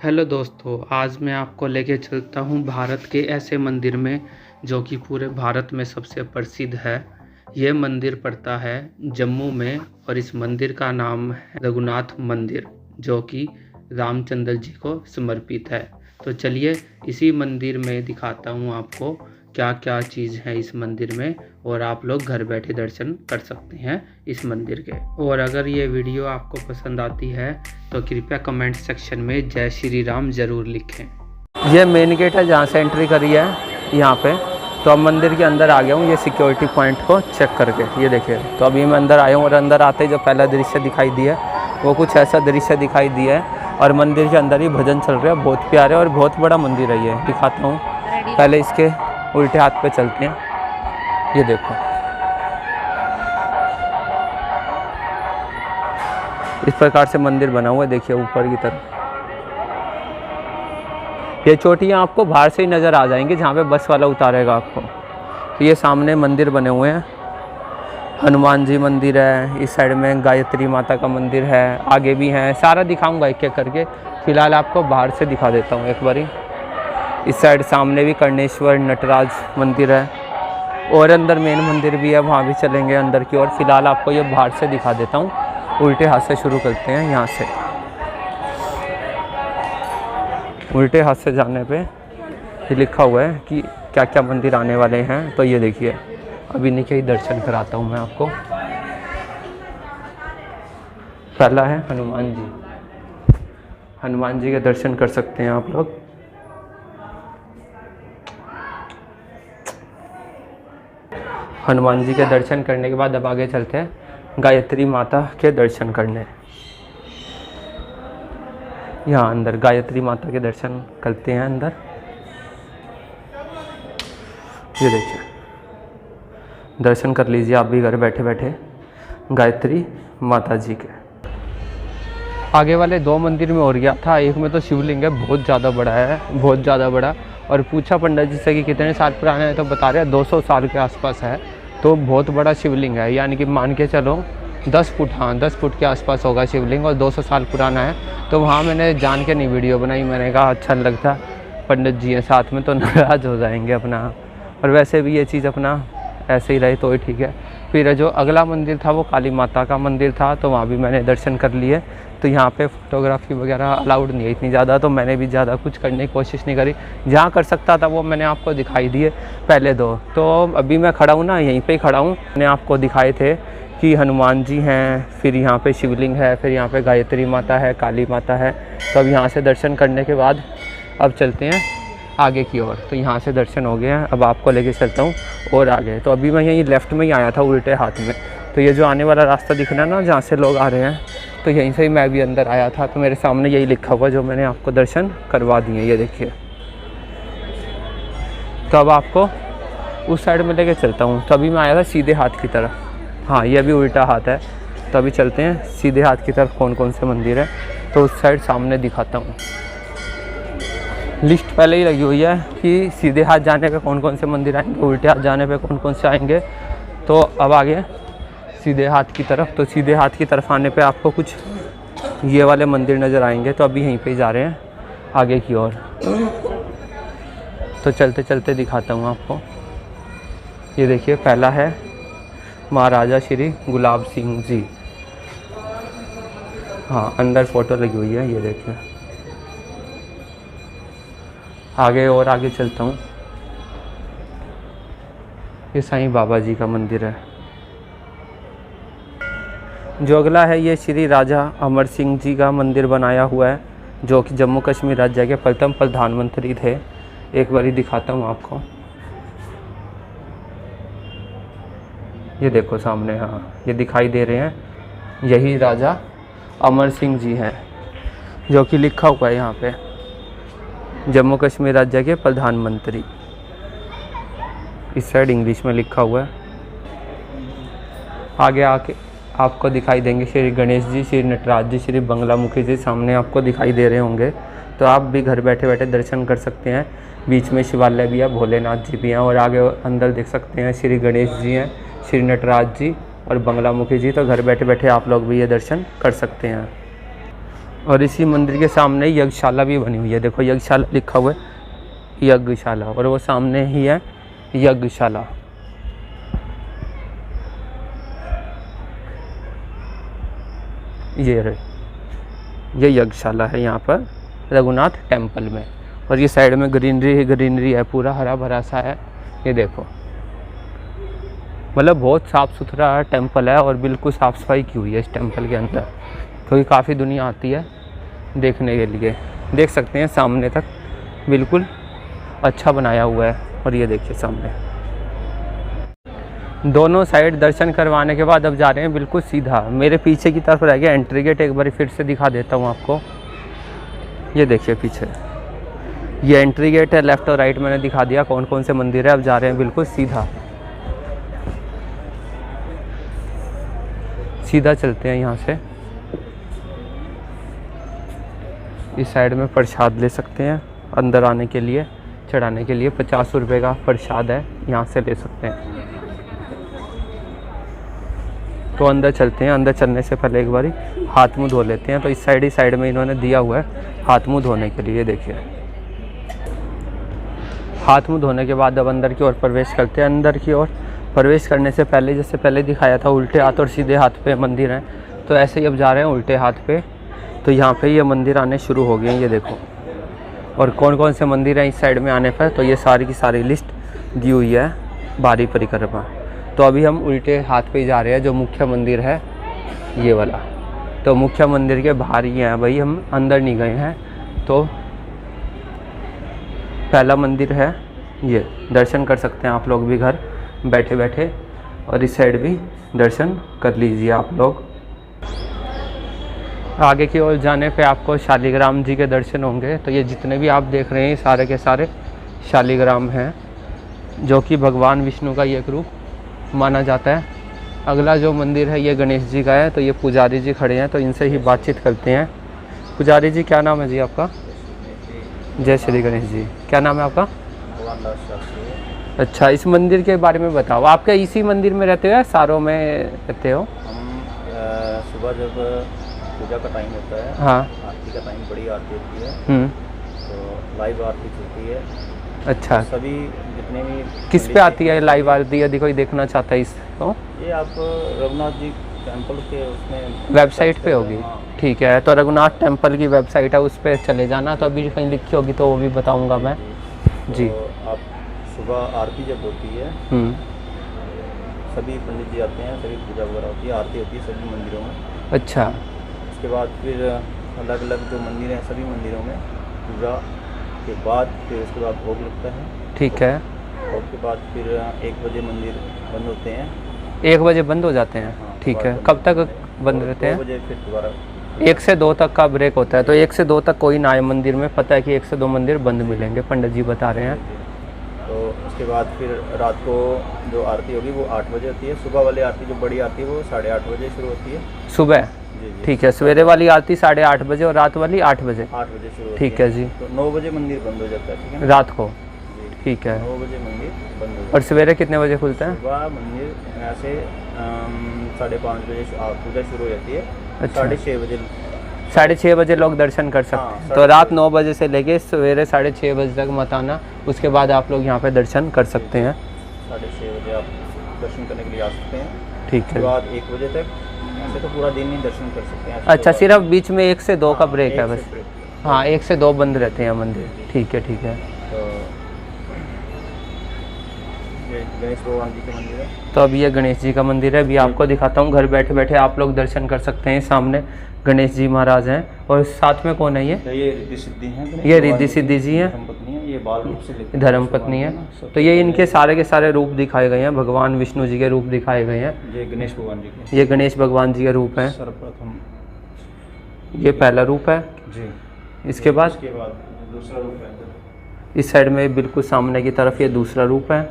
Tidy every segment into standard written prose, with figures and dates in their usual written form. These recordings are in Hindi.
हेलो दोस्तों, आज मैं आपको लेके चलता हूँ भारत के ऐसे मंदिर में जो कि पूरे भारत में सबसे प्रसिद्ध है। ये मंदिर पड़ता है जम्मू में और इस मंदिर का नाम है रघुनाथ मंदिर, जो कि रामचंद्र जी को समर्पित है। तो चलिए इसी मंदिर में दिखाता हूँ आपको क्या क्या चीज़ है इस मंदिर में, और आप लोग घर बैठे दर्शन कर सकते हैं इस मंदिर के। और अगर ये वीडियो आपको पसंद आती है तो कृपया कमेंट सेक्शन में जय श्री राम ज़रूर लिखें। ये मेन गेट है जहाँ से एंट्री करी है यहाँ पे। तो अब मंदिर के अंदर आ गया हूँ ये सिक्योरिटी पॉइंट को चेक करके। ये देखिए, तो अभी मैं अंदर आया हूँ और अंदर आते ही जो पहला दृश्य दिखाई दिया वो कुछ ऐसा दृश्य दिखाई दिया है। और मंदिर के अंदर ही भजन चल रहा है, बहुत प्यारे और बहुत बड़ा मंदिर है। ये दिखाता हूँ, पहले इसके उल्टे हाथ पे चलते हैं। ये देखो, इस प्रकार से मंदिर बना हुआ है। देखिए ऊपर की तरफ ये चोटियाँ आपको बाहर से ही नज़र आ जाएंगी जहाँ पे बस वाला उतारेगा आपको। तो ये सामने मंदिर बने हुए हैं, हनुमान जी मंदिर है, इस साइड में गायत्री माता का मंदिर है, आगे भी है। सारा दिखाऊंगा एक एक करके, फिलहाल आपको बाहर से दिखा देता हूँ एक बारी। इस साइड सामने भी कर्णेश्वर नटराज मंदिर है और अंदर मेन मंदिर भी है, वहाँ भी चलेंगे अंदर की ओर। फिलहाल आपको ये बाहर से दिखा देता हूँ। उल्टे हाथ से शुरू करते हैं। यहाँ से उल्टे हाथ से जाने पे ये लिखा हुआ है कि क्या क्या मंदिर आने वाले हैं। तो ये देखिए, अभी नीचे ही दर्शन कराता हूँ मैं आपको। पहला है हनुमान जी। हनुमान जी के दर्शन कर सकते हैं आप लोग। हनुमान जी के दर्शन करने के बाद अब आगे चलते हैं गायत्री माता के दर्शन करने। यहाँ अंदर गायत्री माता के दर्शन करते हैं अंदर। ये देखिए, दर्शन कर लीजिए आप भी घर बैठे बैठे गायत्री माता जी के। आगे वाले दो मंदिर में और गया था, एक में तो शिवलिंग है, बहुत ज़्यादा बड़ा है, बहुत ज़्यादा बड़ा। और पूछा पंडित जी से कि कितने साल पुराना है, तो बता रहे हैं 200 साल के आसपास है। तो बहुत बड़ा शिवलिंग है, यानी कि मान के चलो 10 फुट, हाँ 10 फुट के आसपास होगा शिवलिंग, और 200 साल पुराना है। तो वहाँ मैंने जान के नहीं वीडियो बनाई, मैंने कहा अच्छा लगता पंडित जी हैं साथ में तो नाराज़ हो जाएंगे अपना। और वैसे भी ये चीज़ अपना ऐसे ही रहे तो ही ठीक है। फिर जो अगला मंदिर था वो काली माता का मंदिर था, तो वहाँ भी मैंने दर्शन कर लिए। तो यहाँ पे फोटोग्राफी वगैरह अलाउड नहीं है इतनी ज़्यादा, तो मैंने भी ज़्यादा कुछ करने की कोशिश नहीं करी। जहाँ कर सकता था वो मैंने आपको दिखाई दिए पहले दो। तो अभी मैं खड़ा हूँ ना, यहीं पे ही खड़ा हूँ। मैंने आपको दिखाए थे कि हनुमान जी हैं, फिर यहाँ पे शिवलिंग है, फिर यहाँ पे गायत्री माता है, काली माता है। तो अब यहाँ से दर्शन करने के बाद अब चलते हैं आगे की ओर। तो यहाँ से दर्शन हो गए हैं, अब आपको लेके चलता हूँ और आगे। तो अभी मैं यहीं लेफ़्ट में ही आया था उल्टे हाथ में। तो ये जो आने वाला रास्ता दिख रहा है ना, जहाँ से लोग आ रहे हैं, तो यहीं से ही मैं भी अंदर आया था। तो मेरे सामने यही लिखा हुआ जो मैंने आपको दर्शन करवा दिए, ये देखिए। तो अब आपको उस साइड में लेके चलता हूँ। तो अभी मैं आया था सीधे हाथ की तरफ, हाँ ये अभी उल्टा हाथ है। तो अभी चलते हैं सीधे हाथ की तरफ, कौन कौन से मंदिर है तो उस साइड सामने दिखाता हूँ। लिस्ट पहले ही लगी हुई है कि सीधे हाथ जाने पे कौन कौन से मंदिर आएंगे, उल्टे हाथ जाने पे कौन कौन से आएंगे। तो अब आगे सीधे हाथ की तरफ, तो सीधे हाथ की तरफ आने पे आपको कुछ ये वाले मंदिर नज़र आएंगे। तो अभी यहीं पे ही जा रहे हैं आगे की ओर। तो चलते चलते दिखाता हूँ आपको। ये देखिए, पहला है महाराजा श्री गुलाब सिंह जी, हाँ अंदर फ़ोटो लगी हुई है, ये देखिए। आगे और आगे चलता हूँ, ये साईं बाबा जी का मंदिर है। जो अगला है ये श्री राजा अमर सिंह जी का मंदिर बनाया हुआ है, जो कि जम्मू कश्मीर राज्य के प्रथम प्रधानमंत्री थे। एक बारी दिखाता हूँ आपको, ये देखो सामने, हाँ ये दिखाई दे रहे हैं, यही राजा अमर सिंह जी हैं, जो कि लिखा हुआ है यहाँ पे जम्मू कश्मीर राज्य के प्रधानमंत्री। इस साइड इंग्लिश में लिखा हुआ है। आगे आके आपको दिखाई देंगे श्री गणेश जी, श्री नटराज जी, श्री बंगलामुखी जी सामने आपको दिखाई दे रहे होंगे। तो आप भी घर बैठे बैठे दर्शन कर सकते हैं। बीच में शिवालय भी है, भोलेनाथ जी भी हैं, और आगे अंदर देख सकते हैं श्री गणेश जी हैं, श्री नटराज जी और बंगलामुखी जी। तो घर बैठे बैठे आप लोग भी ये दर्शन कर सकते हैं। और इसी मंदिर के सामने यज्ञशाला भी बनी हुई है, देखो यज्ञशाला लिखा हुआ है, यज्ञशाला, और वो सामने ही है यज्ञशाला। ये यज्ञशाला है यहाँ पर रघुनाथ टेम्पल में। और ये साइड में ग्रीनरी ही ग्रीनरी है, पूरा हरा भरा सा है। ये देखो मतलब बहुत साफ़ सुथरा टेम्पल है और बिल्कुल साफ़ सफाई की हुई है इस टेम्पल के अंदर, क्योंकि काफ़ी दुनिया आती है देखने के लिए। देख सकते हैं सामने तक बिल्कुल अच्छा बनाया हुआ है। और ये देखिए सामने दोनों साइड दर्शन करवाने के बाद अब जा रहे हैं बिल्कुल सीधा। मेरे पीछे की तरफ रह गया एंट्री गेट, एक बार फिर से दिखा देता हूँ आपको। ये देखिए पीछे ये एंट्री गेट है, लेफ़्ट और राइट मैंने दिखा दिया कौन कौन से मंदिर है। अब जा रहे हैं बिल्कुल सीधा, सीधा चलते हैं यहाँ से। इस साइड में प्रसाद ले सकते हैं अंदर आने के लिए, चढ़ाने के लिए 50 रुपये का प्रसाद है, यहाँ से ले सकते हैं। तो अंदर चलते हैं। अंदर चलने से पहले एक बारी हाथ मुंह धो लेते हैं। तो इस साइड ही साइड में इन्होंने दिया हुआ है हाथ मुंह धोने के लिए। देखिए हाथ मुंह धोने के बाद अब अंदर की ओर प्रवेश करते हैं। अंदर की ओर प्रवेश करने से पहले जैसे पहले दिखाया था उल्टे हाथ और सीधे हाथ पे मंदिर हैं, तो ऐसे ही अब जा रहे हैं उल्टे हाथ पे। तो यहाँ पे ये मंदिर आने शुरू हो गए हैं, ये देखो। और कौन कौन से मंदिर हैं इस साइड में आने पर, तो ये सारी की सारी लिस्ट दी हुई है बारी परिक्रमा। तो अभी हम उल्टे हाथ पे जा रहे हैं, जो मुख्य मंदिर है ये वाला। तो मुख्य मंदिर के बाहर ही हैं भाई, हम अंदर नहीं गए हैं। तो पहला मंदिर है ये, दर्शन कर सकते हैं आप लोग भी घर बैठे बैठे। और इस साइड भी दर्शन कर लीजिए आप लोग। आगे की ओर जाने पे आपको शालिग्राम जी के दर्शन होंगे। तो ये जितने भी आप देख रहे हैं सारे के सारे शालिग्राम हैं, जो कि भगवान विष्णु का एक रूप माना जाता है। अगला जो मंदिर है ये गणेश जी का है। तो ये पुजारी जी खड़े हैं, तो इनसे ही बातचीत करते हैं। पुजारी जी क्या नाम है जी आपका? जय श्री गणेश जी। क्या नाम है आपका? अच्छा, इस मंदिर के बारे में बताओ। आप क्या इसी मंदिर में रहते हो या सारों में रहते हो? हम सुबह जब पूजा का टाइम होता है, हाँ, आरती का टाइम, बड़ी आरती होती है, तो लाइव आरती चलती है। अच्छा, तो सभी जितने भी किस पे आती है लाइव आरती? यदि कोई देखना चाहता है इसको, ये आप रघुनाथ जी टेम्पल के उसमें वेबसाइट पे होगी। हाँ। ठीक है, तो रघुनाथ टेम्पल की वेबसाइट है, उस पर चले जाना। तो अभी कहीं लिखी होगी तो वो भी बताऊंगा मैं जी। तो आप सुबह आरती जब होती है, सभी पंडित जी आते हैं, सभी पूजा वगैरह होती है, आरती होती है सभी मंदिरों में। अच्छा, उसके बाद फिर अलग अलग जो मंदिर हैं सभी मंदिरों में पूजा के बाद फिर उसके बाद भोग लगता है। ठीक है। भोग के बाद फिर 1 बजे मंदिर बंद होते हैं। 1 बजे बंद हो जाते हैं? हाँ, ठीक है। कब तक बंद रहते हैं? 2 बजे फिर दोबारा 1 से 2 तक का ब्रेक होता है। तो 1 से 2 तक कोई ना आए मंदिर में, पता है कि 1 से 2 मंदिर बंद मिलेंगे, पंडित जी बता रहे हैं। तो उसके बाद फिर रात को जो आरती होगी वो 8 बजे होती है। सुबह वाली आरती जो बड़ी आरती है वो 8:30 बजे शुरू होती है सुबह। जी। ठीक है, सवेरे वाली आरती 8:30 बजे और रात वाली 8 बजे। 8 बजे शुरू होती ठीक है जी। तो 9 बजे मंदिर बंद हो जाता है, ठीक है ना? रात को? जी, ठीक है। 9 बजे मंदिर बंद हो जाता और सवेरे कितने बजे खुलता है? है। सुबह मंदिर ऐसे 5:30 बजे पूजा शुरू हो जाती है। अच्छा। 6:30 बजे 6:30 बजे लोग दर्शन कर सकते हाँ, हैं। तो रात 9 बजे से लेके सवेरे 6:30 बजे तक मत आना, उसके बाद आप लोग यहाँ पे दर्शन कर सकते हैं। 6:30 बजे आप दर्शन करने के लिए आ सकते हैं। ठीक उसके है। बाद 1 बजे तक ऐसे तो पूरा दिन ही दर्शन कर सकते हैं। अच्छा, सिर्फ बीच में 1 से 2 का ब्रेक है 1 बस? से break। हाँ, 1 से 2 बंद रहते हैं मंदिर। ठीक है, ठीक है। तो ये गणेश भगवान जी का मंदिर है। तो अब ये गणेश जी का मंदिर है, अभी आपको दिखाता हूँ। घर बैठे बैठे आप लोग दर्शन कर सकते हैं। सामने गणेश जी महाराज हैं और साथ में कौन है ये? ये रिद्धि सिद्धि हैं। ये रिद्धि सिद्धि जी हैं, धर्मपत्नी है। ये बाल रूप से लेकर धर्मपत्नी है। तो ये इनके सारे के सारे रूप दिखाए गए हैं, भगवान विष्णु जी के रूप दिखाए गए हैं। ये गणेश भगवान जी के, ये गणेश भगवान जी के रूप हैं। सर्वप्रथम ये पहला रूप है जी। इसके बाद इसके बाद दूसरा रूप है, इस साइड में बिल्कुल सामने की तरफ ये दूसरा रूप है।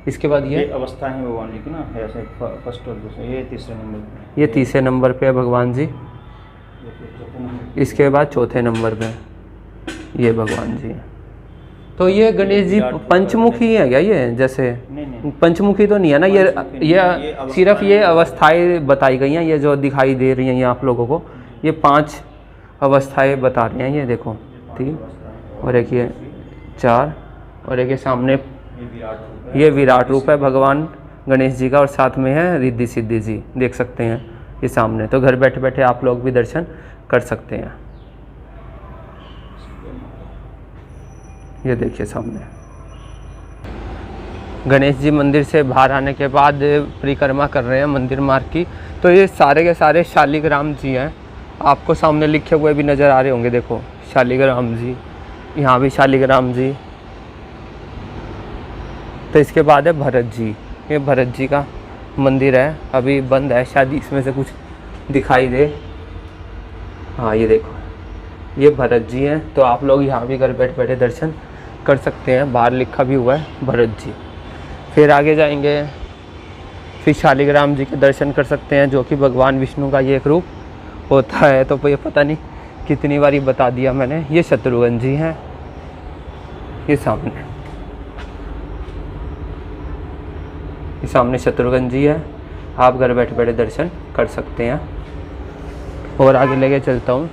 इसके बाद ये ये अवस्था है भगवान जी की ना, ऐसे फर्स्ट और दूसरा, ये तीसरे नंबर पे। ये तीसरे नंबर पे है भगवान जी। ये फिर चौथे नंबर पे। इसके बाद चौथे नंबर पे ये भगवान जी हैं। तो ये गणेश जी पंचमुखी है क्या ये? जैसे नहीं पंचमुखी तो नहीं है ना ये अवस्थाएं सिर्फ ये अवस्थाएं बताई गई हैं, ये जो दिखाई दे रही हैं ये आप लोगों को, ये 5 अवस्थाएं बता रहे हैं। ये देखो 3 और एक ये 4 और एक ये सामने ये विराट रूप है भगवान गणेश जी का और साथ में है रिद्धि सिद्धि जी, देख सकते हैं ये सामने। तो घर बैठे बैठे आप लोग भी दर्शन कर सकते हैं। ये देखिए सामने गणेश जी मंदिर से बाहर आने के बाद परिक्रमा कर रहे हैं मंदिर मार्ग की। तो ये सारे के सारे शालिग्राम जी हैं, आपको सामने लिखे हुए भी नज़र आ रहे होंगे। देखो शालिग्राम जी, यहाँ भी शालिग्राम जी। तो इसके बाद है भरत जी, ये भरत जी का मंदिर है, अभी बंद है, शायद इसमें से कुछ दिखाई दे। हाँ ये देखो ये भरत जी हैं। तो आप लोग यहाँ भी घर बैठे बैठे दर्शन कर सकते हैं, बाहर लिखा भी हुआ है भरत जी। फिर आगे जाएंगे, फिर शालिग्राम जी के दर्शन कर सकते हैं, जो कि भगवान विष्णु का ये एक रूप होता है। तो ये पता नहीं कितनी बारी बता दिया मैंने। ये शत्रुघ्न जी हैं, ये सामने शत्रुघ्न जी है। आप घर बैठे बैठे दर्शन कर सकते हैं। और आगे लेके चलता हूँ।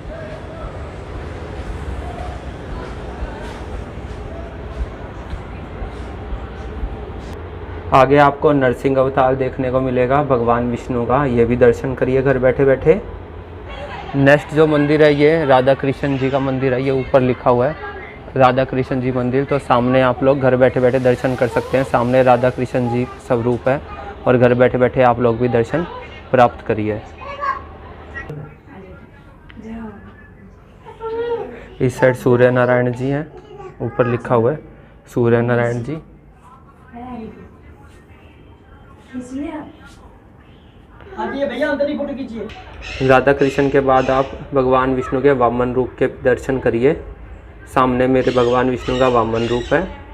आगे आपको नरसिंह अवतार देखने को मिलेगा भगवान विष्णु का, ये भी दर्शन करिए घर बैठे बैठे। नेक्स्ट जो मंदिर है ये राधा कृष्ण जी का मंदिर है, ये ऊपर लिखा हुआ है राधा कृष्ण जी मंदिर। तो सामने आप लोग घर बैठे बैठे दर्शन कर सकते हैं। सामने राधा कृष्ण जी स्वरूप है और घर बैठे बैठे आप लोग भी दर्शन प्राप्त करिए। इस साइड सूर्य नारायण जी हैं, ऊपर लिखा हुआ है सूर्य नारायण जी। राधा कृष्ण के बाद आप भगवान विष्णु के वामन रूप के दर्शन करिए। सामने मेरे भगवान विष्णु का वामन रूप है।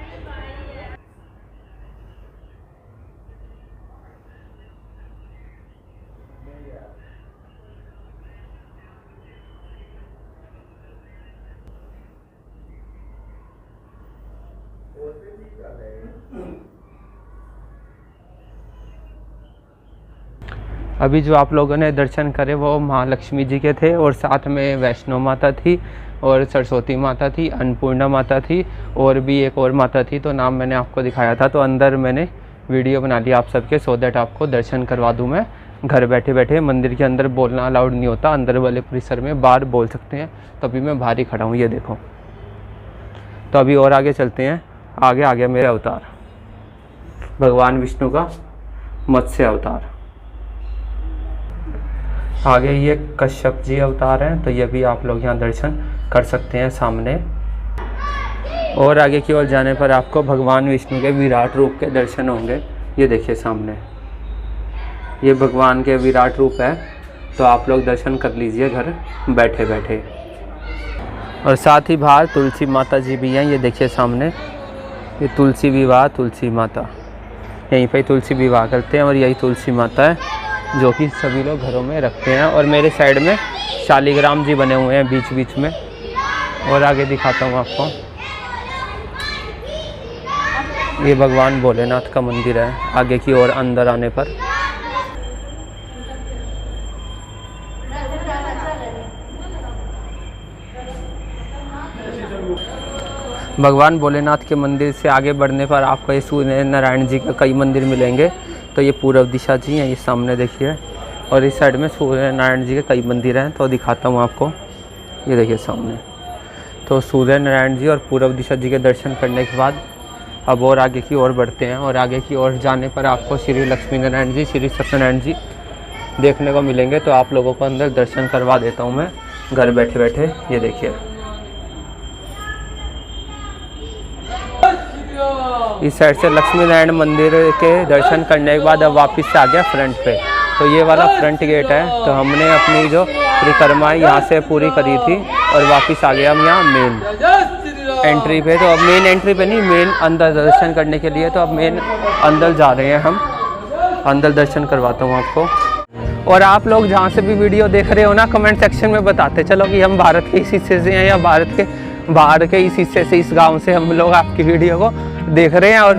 अभी जो आप लोगों ने दर्शन करे वो महालक्ष्मी जी के थे और साथ में वैष्णो माता थी और सरस्वती माता थी, अन्नपूर्णा माता थी और भी एक और माता थी। तो नाम मैंने आपको दिखाया था। तो अंदर मैंने वीडियो बना ली आप सबके, सो दैट आपको दर्शन करवा दूं मैं घर बैठे बैठे। मंदिर के अंदर बोलना अलाउड नहीं होता, अंदर वाले परिसर में बाहर बोल सकते हैं। तो अभी मैं बाहर ही खड़ा हूँ, ये देखो। तो अभी और आगे चलते हैं। आगे आ गया मेरा अवतार, भगवान विष्णु का मत्स्य अवतार। आगे ये कश्यप जी अवतार हैं, तो ये भी आप लोग यहाँ दर्शन कर सकते हैं सामने। और आगे की ओर जाने पर आपको भगवान विष्णु के विराट रूप के दर्शन होंगे। ये देखिए सामने ये भगवान के विराट रूप है। तो आप लोग दर्शन कर लीजिए घर बैठे बैठे। और साथ ही बाहर तुलसी माता जी भी हैं, ये देखिए सामने ये तुलसी विवाह, तुलसी माता यहीं पे तुलसी विवाह करते हैं और यही तुलसी माता है जो कि सभी लोग घरों में रखते हैं। और मेरे साइड में शालिग्राम जी बने हुए हैं बीच बीच में। और आगे दिखाता हूँ आपको, ये भगवान भोलेनाथ का मंदिर है। आगे की ओर अंदर आने पर भगवान भोलेनाथ के मंदिर से आगे बढ़ने पर आपको ये सूर्य नारायण जी के कई मंदिर मिलेंगे। तो ये पूर्व दिशा जी हैं, ये सामने देखिए। और इस साइड में सूर्य नारायण जी के कई मंदिर हैं, तो दिखाता हूँ आपको। ये देखिए सामने तो सूर्य नारायण जी और पूर्व दिशा जी के दर्शन करने के बाद अब और आगे की ओर बढ़ते हैं। और आगे की ओर जाने पर आपको श्री लक्ष्मी नारायण जी, श्री सत्यनारायण जी देखने को मिलेंगे। तो आप लोगों को अंदर दर्शन करवा देता हूँ मैं घर बैठे बैठे। ये देखिए इस साइड से लक्ष्मी नारायण मंदिर के दर्शन करने के बाद अब वापस से आ गया फ्रंट पे। तो ये वाला फ्रंट गेट है। तो हमने अपनी जो परिक्रमा यहाँ से पूरी करी थी और वापस आ गया हम यहाँ मेन एंट्री पे। तो अब मेन एंट्री पे नहीं, मेन अंदर दर्शन करने के लिए। तो अब मेन अंदर जा रहे हैं हम, अंदर दर्शन करवाता हूँ आपको। और आप लोग जहाँ से भी वीडियो देख रहे हो ना, कमेंट सेक्शन में बताते चलो कि हम भारत के इस हिस्से से हैं या भारत के बाहर के इस हिस्से से, इस गांव से हम लोग आपकी वीडियो को देख रहे हैं। और